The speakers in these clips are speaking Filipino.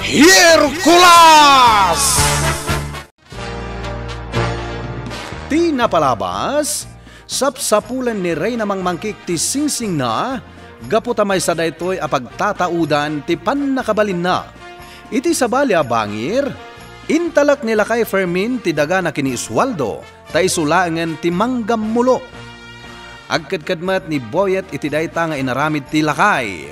Hercules! Tinapalabas, sapsapulan ni Reyna Mangmangkik ti singsing na, gaputamay sa daytoy a pagtataudan ti pannakabalin na. Iti sabali a bangir, intalak nila kay Fermin ti daga na kini Oswaldo, ta isulangan ti Manggamulo. Agkadkadmat ni Boyet iti dayta nga inaramid ti lakay.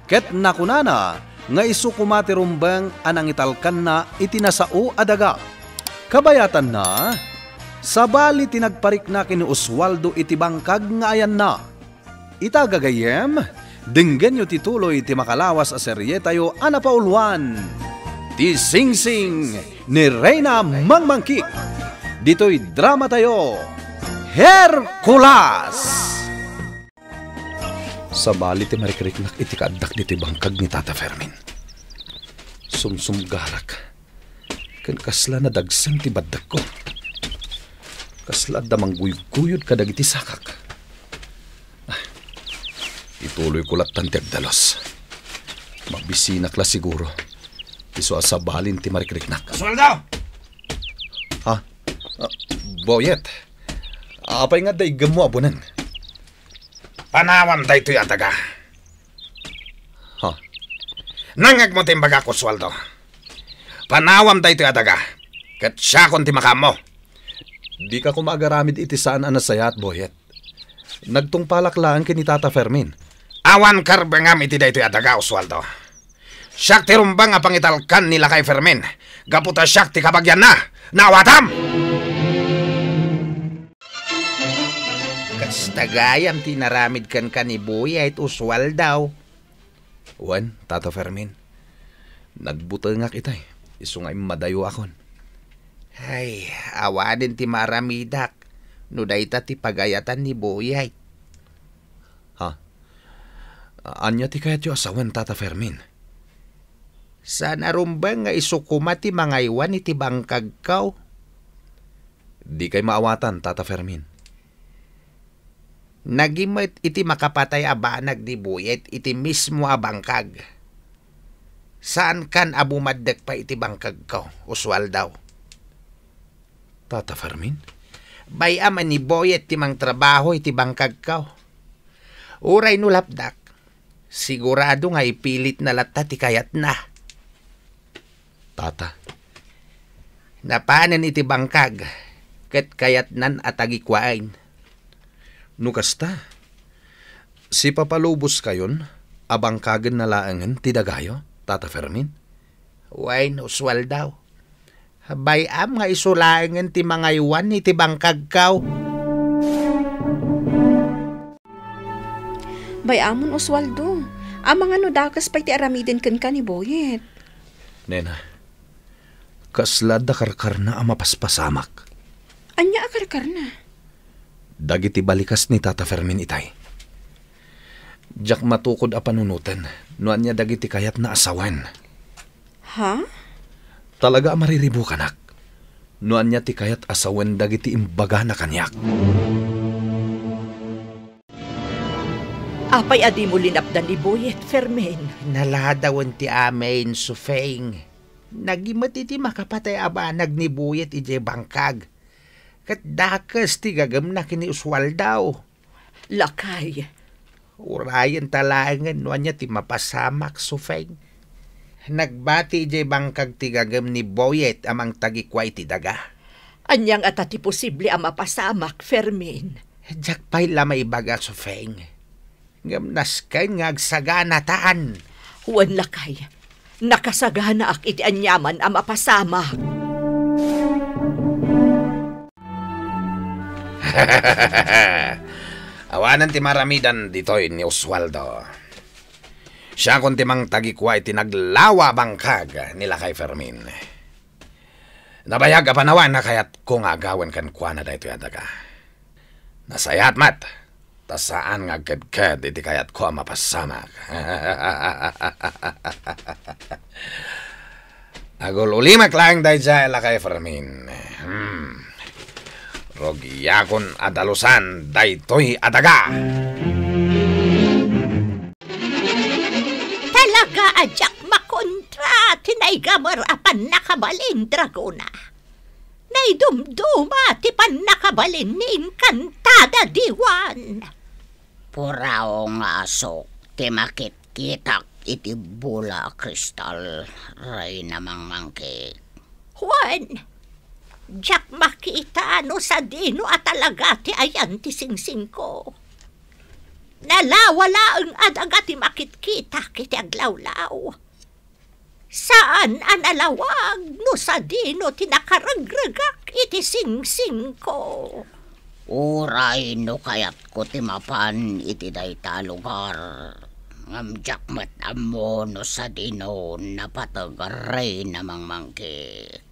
Ket nakunana, nga isukumati rumbang anang italkan na itinasao adaga. Kabayatan na, sabali tinagparik na kini Oswaldo iti bangkag nga ayan na. Itagagayem, dinggen yu tituloy ti makalawas a seryetayo anapauluan. Ti singsing ni Reyna Mangmangkik. Dito'y drama tayo, Hercules! Sabali ti marikriknak iti kaadak diti bangkag ni Tata Fermin. Sumsumgarak. Ken kasla na dagsan ti baddak ko. Kasla damang guyud kadag iti sakak. Ituloy ko latan ti agdalos. Mabisinak la siguro. Iso asabalin ti marikriknak. Oswaldo! Ha? Boyet. Apay nga day gamo abunan. Panawam da ito'y adaga. Ha? Nangag mo timbaga ko, Oswaldo. Panawam da ito'y adaga. Kat siya kon timakam mo. Di ka kumagaramid iti saan anasayat, Boyet. Nagtungpalaklaan kini Tata Fermin. Awan karbengam iti da ito'y adaga, Oswaldo. Siyak ti rumbang a pangitalkan nila kay Fermin. Gaputa siyak ti kabagyan na. Nawatam! Tagayam tinaramid kan ni Boyet Oswaldo. Wan, Tata Fermin. Nagbutengak itay. Iso nga madayo akon. Ay, awadin ti maramidak. No dayta ti pagayatan ni Boyet. Ha? Anya ti kayat yu asawan, Tata Fermin? Sana rumbang nga isukuma ti mangaywan iti bangkag kaw. Di kay maawatan, Tata Fermin. Nagimit iti makapatay abanag ni Boyet iti mismo a bangkag. Saan kan abumaddag pa iti bangkag ko, Oswaldo? Tata Fermin? Bayaman ni Boyet ti mang trabaho iti bangkag ko. Uray no lapdak, sigurado nga ipilit na lata ti kayat na. Tata? Napanan iti bangkag, ket kayat nan atagikwain. Nukasta, si papalubos kayon, abang kagen na laangan ti dagayo, Tata Fermin? Wain, Oswaldo. Bayam nga isulaangan ti mangaywan iti bangkag kaw. Bayamon, Oswaldo. Amang ano dakas pa iti aramidin kan ka ni Boyet. Nena, kaslad da karkar na amapaspasamak. Anya akarkar na? Dagiti balikas ni Tata Fermin itay. Diyak matukod a panunutan, nuan niya dagiti kayat na asawan. Ha? Talaga mariribo kanak. Nuan niya ti kayat asawan dagiti imbaga na kanyak. Apay adi mo linapdan ni Boyet, Fermin. Naladawan ti amin, Sufeng. Nagimat iti makapatay abanag ni Boyet iti bangkag. Kat dakas ti gagam na kini Oswaldo. Lakay. Urayan talangan nuan niya ti mapasamak, Sufeng. Nagbati iti bangkag ti gagam ni Boyet amang tagikway ti daga. Anyang atati posible ang mapasamak, Fermin. Diyak pa'y lamay baga, Sufeng. Gamnas kay nga agsaganataan. Wan lakay. Nakasagana ak iti anyaman ang mapasamak. Awanan ti maramidan ditoy ni Oswaldo. Siya kon ti mang tagikway ti naglawa bangkag nila kay Fermin. Nabayag a panawan na kayat kung agawan kan kwa na daytoy adaga. Nasayat mat, tasaan nga agkad iti kayat ko mapasamak. Agul ulimak lang day jay la kay Fermin. Rogyakon adalusan daytoy adaga. Talaga ajak makontra tinay gamar apan nakabalin, Dragona. Naidumduma ti pan nakabalin ni Encantada Diwan. Purao nga asok, ti makit-kitak iti bula kristal, ray namang mangkik. Juan, jak makita no sa dino at talaga ti ayan ti singsing ko. Nalawala ang adaga ti makit-kita kiti aglawlaw. Saan ang alawag no sa dino ti nakaragragak iti singsing ko? Uray no kayat ko ti mapan iti dayta lugar. Ngamjak met amo no sa dino napatagaray namang mangkik.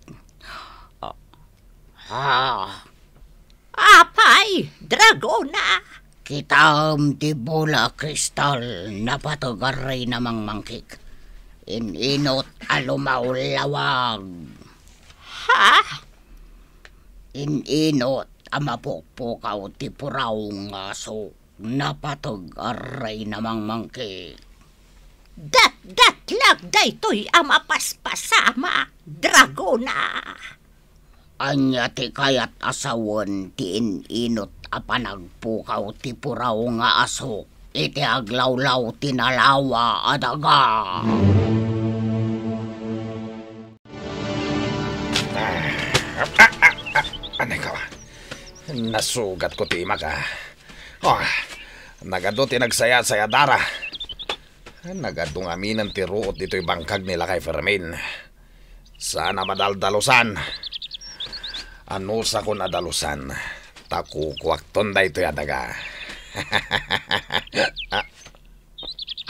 Apay, Dragona! Kitam ti bula kristal napatagaray namang mangkik. Ininot alumawlawag. Ha? Ininot amapukpukaw ti puraw nga so napatagaray namang mangkik. Dat lag daytoy amapaspasama, Dragona! Anya ti kayat asawan ti ininot apanagpukaw ti puraw nga aso iti aglawlaw ti nalawa adaga. Anay ka, nasugat ko ti imaka. Nagado ti nagsaya-saya dara. Nagadong aminan ti ruot dito'y bangkag nila kay Fermin. Sana madaldalusan. Ano sa ko nadalusan? Takukuak tonday to'y adaga.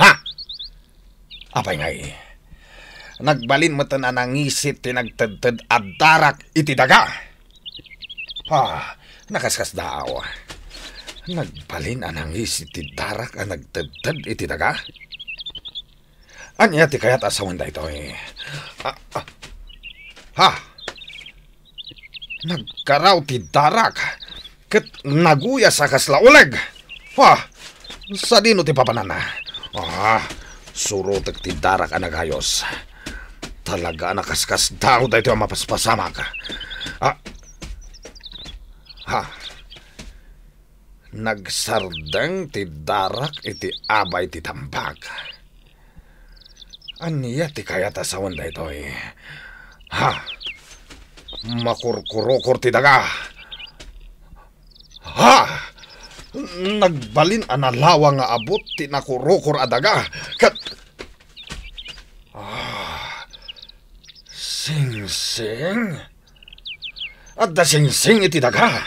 Ha? Apay ngay. Nagbalin mo ta na nangisit ti nagtedted at darak iti daga. Nakaskas daaw. Nagbalin anang isit ti darak ang nagtedted iti daga. Anya ti kayat asawan da ito eh. Nagkaraw ti darak. Ket naguya sa kaslauleg. Sa dino ti papanana. Surutek ti darak ang nagayos. Talaga nakaskas daw da ito ang mapaspasamak. Nagsardeng ti darak iti abay ti tambag. Aniya ti kayat asawan da ito eh. Makurkurokor ti daga. Nagbalin analawa nga abot ti nakurokor adaga. Sing-sing? At da sing-sing iti daga.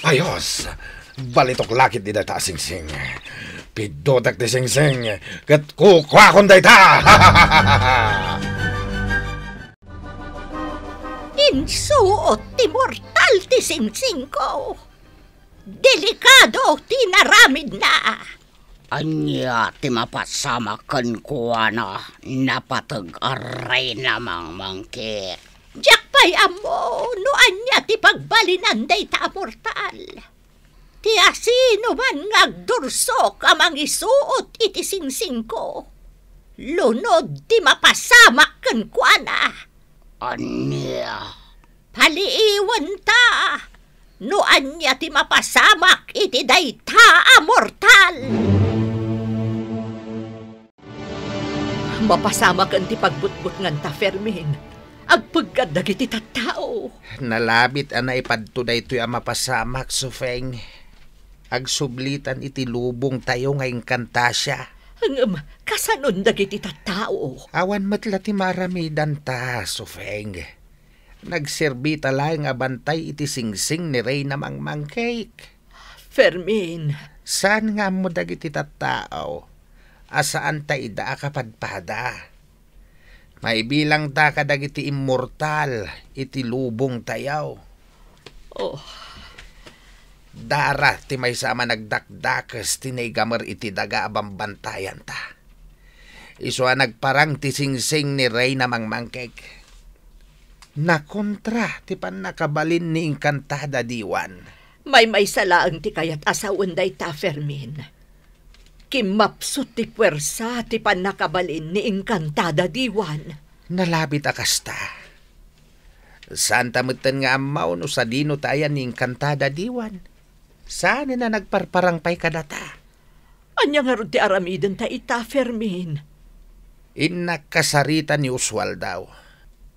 Ayos. Balitok lakit di data sing-sing. Pidotak ti sing-sing. Kat kukwakon dayta. Insuot ti mortal ti singsing ko. Delikado ti naramid na. Anya ti mapasamakan ko na napatag-aray namang mangkik. Jakpay amo, no anya ti pagbalinan day ta mortal. Ti asino man ngagdursok amang isuot iti singsing ko. Lunod ti mapasamak ken kuana. Anya? Paliiwan ta. No anya ti mapasamak iti dayta a mortal. Mapasamak ang ti pagbutbut ngan ta, Fermin. Agpagkad dagiti tattao. Nalabit ana ipadto daytoy ang mapasamak, Sufeng. Agsublitan iti lubong tayo nga Encantasia. Kasanon dagiti tattao. Awan matla ti maramidan ta, Sufeng. Nagserbi talay nga bantay iti singsing ni Reyna Mangmangcake. Fermin. Saan nga mo dagiti tattao? Asaan ta ida kapadpada? Maibilang ta kadagiti immortal iti lubong tayaw. Dara ti may sama nagdakdakas tinaygamer iti daga abambantayan ta. Iswa nagparang ti singsing ni Reyna Mangmangcake. Nakontra ti pan nakabalin ni Encantada Diwan. May salaang ti kayat asawan day ta, Fermin. Kimapsot ti puwersa ti pan nakabalin ni Encantada Diwan. Nalabit akasta. Saan tamutan nga amaw no sa dino tayan ning kantada diwan? Saan na nagparparang pay kadata? Anya nga ron ti aramidan ta ita, Fermin. Inakasarita ni Oswald daw.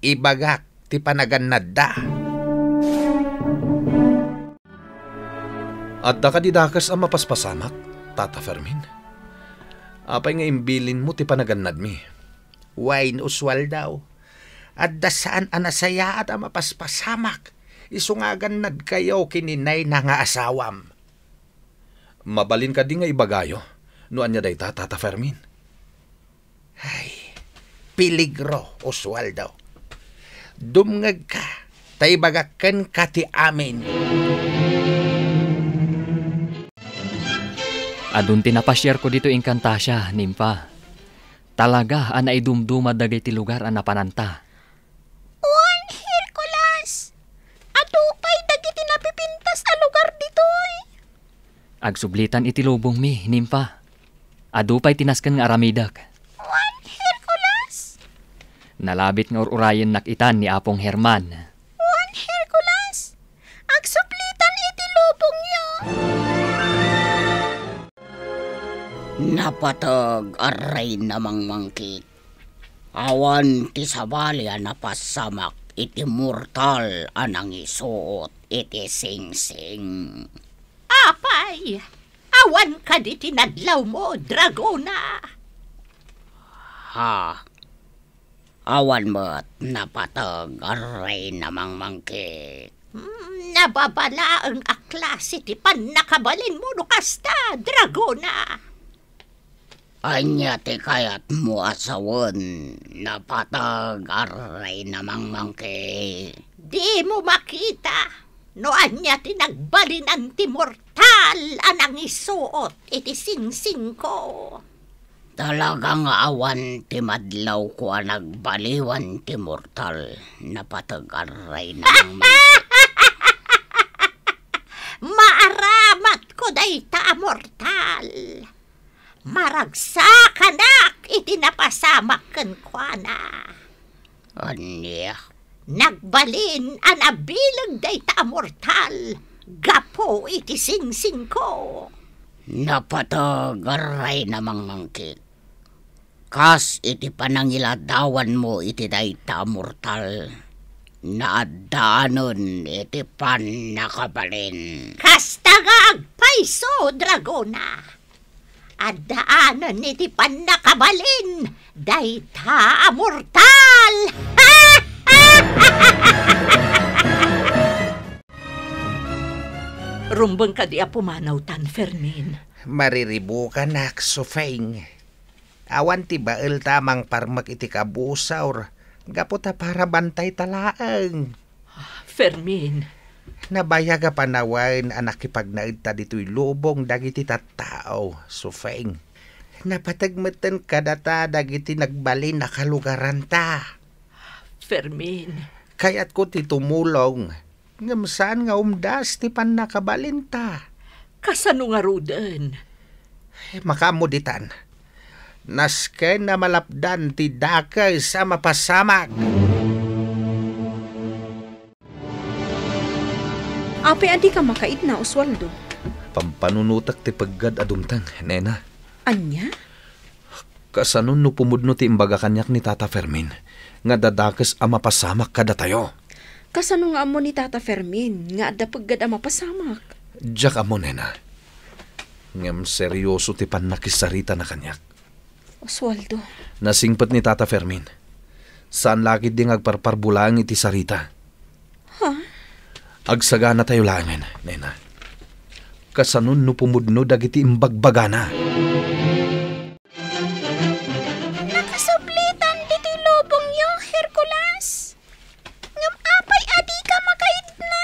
Ibagak ti panaganad da. At dakadidakas ang mapaspasamak, Tata Fermin. Apay nga imbilin mo ti panaganad mi. Wine Oswald daw. At dasaan anasaya at ang mapaspasamak. Isungagan nad kayo kininay na nga asawam. Mabalin ka di nga ibagayo. Noan niya day Tata Fermin. Ay, piligro, Oswaldo. Dumngag ka, taibagakan ka ti amin. Adun tinapasyar ko dito Encantasia, Nimpa. Talaga, anay dumduma dagay ti lugar ang napananta. Uwan, Hercules! Atupay dagiti napipintas a lugar ditoy. Agsublitan iti lubong mi, Nimpa. Adupay tinaskan nga aramidak. Uwan, Hercules! Nalabit nga urayan nakitan ni Apong Herman. Uwan, Hercules! Agsuplitan iti lubong niyo. Napatag aray namang mangkit. Awan ti sabali napasamak iti mortal anang isuot iti singsing. Apay! Awan ka di tinadlaw mo, Dragona! Ha? Awan mo't napatag aray namang mangkit. Nababala ang aklas iti panakabalin mo no kasta, Dragona! Anya ti kayat mo asawan napatag aray namang mangkit. Di mo makita, no anya tinagbalinan ti mortal anang isuot iti singsing ko. Talagang awan ti madlaw ko nagbaliwan ti mortal napatag aray namang mangkit. Maaramat ko dayta mortal. Maragsakan iti napasamak ken kuana. Anya? Nagbalin anabilag dayta mortal. Gapo iti singsing ko. Napatag aray namang mangkit. Kas iti panangiladawan mo iti dayta mortal. Naadaanon iti panakabalin. Kasta nga agpaiso, Dragona. Adaanan iti panakabalin, dayta mortal! Rumbang ka di apumanaw tan, Fermin. Mariribo ka nak, Sofeng. Awan ti bael tamang parmak iti kabusaw. Gaputa para bantay talaang. Fermin. Nabayaga panawain anak ipagnaid ta dito'y lubong dagiti tattao, Sofeng. Napatagmatan kadata dagiti nagbalin na kalugaran ta. Fermin. Kaya't ko ti tumulong. Ngamsaan nga umdas ti pan nakabalin ta. Kasano nga rudan? Makamuditan. Nasken na malapdan ti dakay sa mapasamak. Apay adi ka makait na, Oswaldo. Pampanunutak ti paggad adumtang, nena. Anya? Kasanon no pumudno ti imbaga kanyak ni Tata Fermin. Nga dadakas ang mapasamak kada tayo. Kasano nga amo ni Tata Fermin, nga adda paggad ang mapasamak. Diyak amo, nena. Ngam seryoso ti panakisarita na kanyak. Oswaldo. Nasingpat ni Tata Fermin. Saan lakit di agparparbulang iti sarita? Ha? Agsagana tayo langan, nena. Kasanon no pumudno dagiti imbagbagana. Nakasublitan diti lubong yo, Hercules. Ngam apay adi ka makaid na.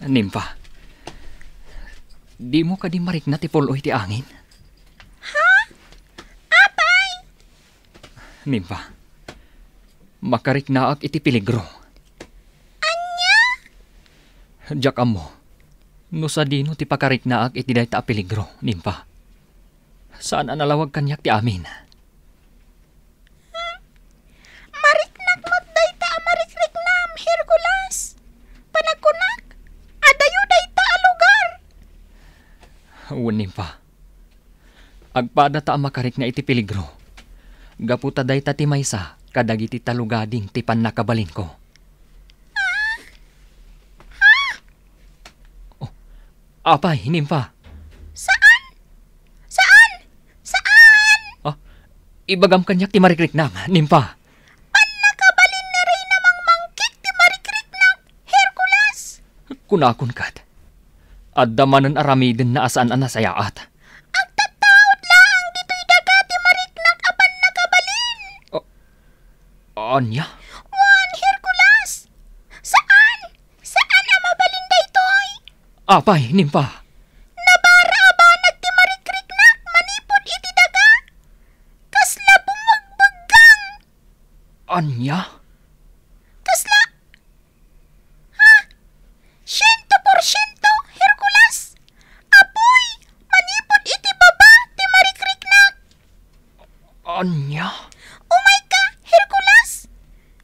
Nimpa. Di mo ka di marik na ti puloy ti angin? Ha? Apay? Nimpa. Makarik na iti peligro. Diyak amo, no sa dino ti pakarik naak iti dayta a peligro, Nimpa. Saan ang nalawag kanyak ti amin? Nimpa. Agpada ta makarik nga iti peligro. Gaputa day ta ti maysa kadagiti talugading ti pannakabalin ko. Oh, apay, Nimpa. Saan? Ibagam kanyak ti marikriknam, Nimpa. Nakabalin na rin namang mangkik ti marikriknak, Hercules. Kunakon kat. Addamanan aramiden na asaan ang nasayaat. Ang tataot lang dito'y daga ti mariknak apan nakabalin. Anya? Juan, Hercules. Saan ang mabalin daytoy? Apay, Nimpa. Nabara abanag ti marikriknak manipod iti daga. Kasla bumagbagang. Anya? Kasla. Ha? 100% Hercules. Apoy, manipod iti baba ti marikriknak. Anya? Umay ka, Hercules.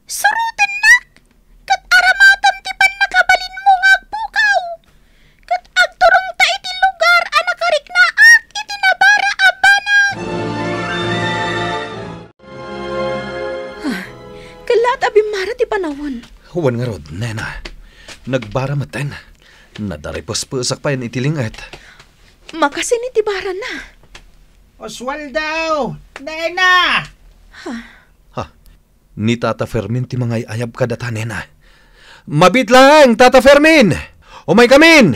Surutan nak. Kat aramatam ti pannakabalin mo nga agpukaw. Kat agturong ta iti lugar a nakariknaak iti nabara abanag. Kalat abimara ti panawon. Huwan nga rod, nena. Nagbaramaten. Nadaripos-pusak pa yan itilingat. Makasin iti bara na. Oswaldo! Nena! Ni Tata Fermin ti mga ayab kadata, nena. Mabit lang, Tata Fermin! Umay kamin!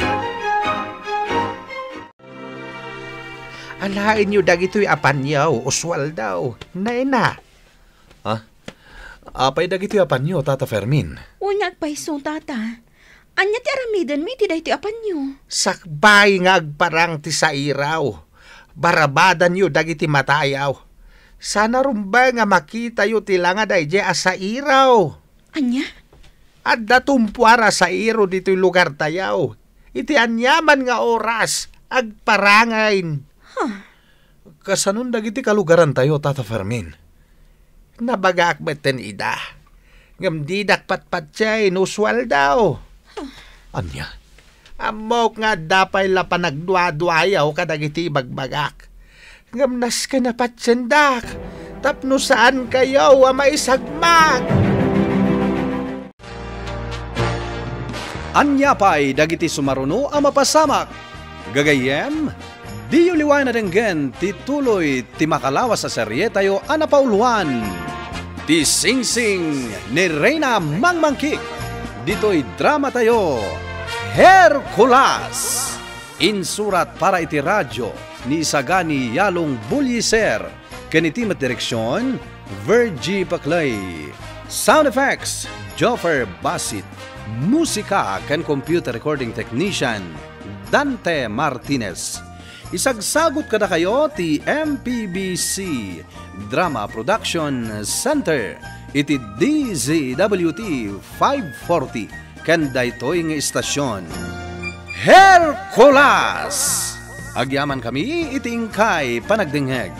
Alain nyo dagito'y apanyaw, Oswaldo. Nena! Apay dagiti apan nyo, Tata Fermin. Unyag pa iso, tata. Anya ti aramidan mi ti dayti apan nyo. Sakbay nga agparang ti sairaw. Barabadan nyo dagiti matayaw. Sana rumba nga makita yo tilanga dayje asa iraw. Anya? At datumpuara sa iro dito'y lugar tayaw. Iti anyaman nga oras, agparangain. Kasanun dagiti kalugaran tayo, Tata Fermin. Nabagak beten ida. Ngam di dakpat-patsay, nuswal daw. Anya? Amok nga dapay la panagdwa-dwayaw kadagiti bagbagak. Ngam nas ka na patsendak. Tapno saan kayo maisagmag. Anya pa'y dagiti sumaruno ang mapasamak. Gagayem, di yu liwan na denggen tituloy ti makalawas sa serye tayo anapauluan. Ti Singsing ni Reyna Mangmangkik. Dito'y drama tayo, Hercules. Insurat para iti radyo ni Isagani Yalong Bulyiser. Kanitimat direksyon, Virgie Paclay. Sound effects, Joffer Basit. Musika kan computer recording technician, Dante Martinez. Isagsagot kada kayo ti MPBC Drama Production Center. Iti DZWT 540 kan daytoy nga istasyon. Hercules! Agyaman kami iti ingkay panagdingeg.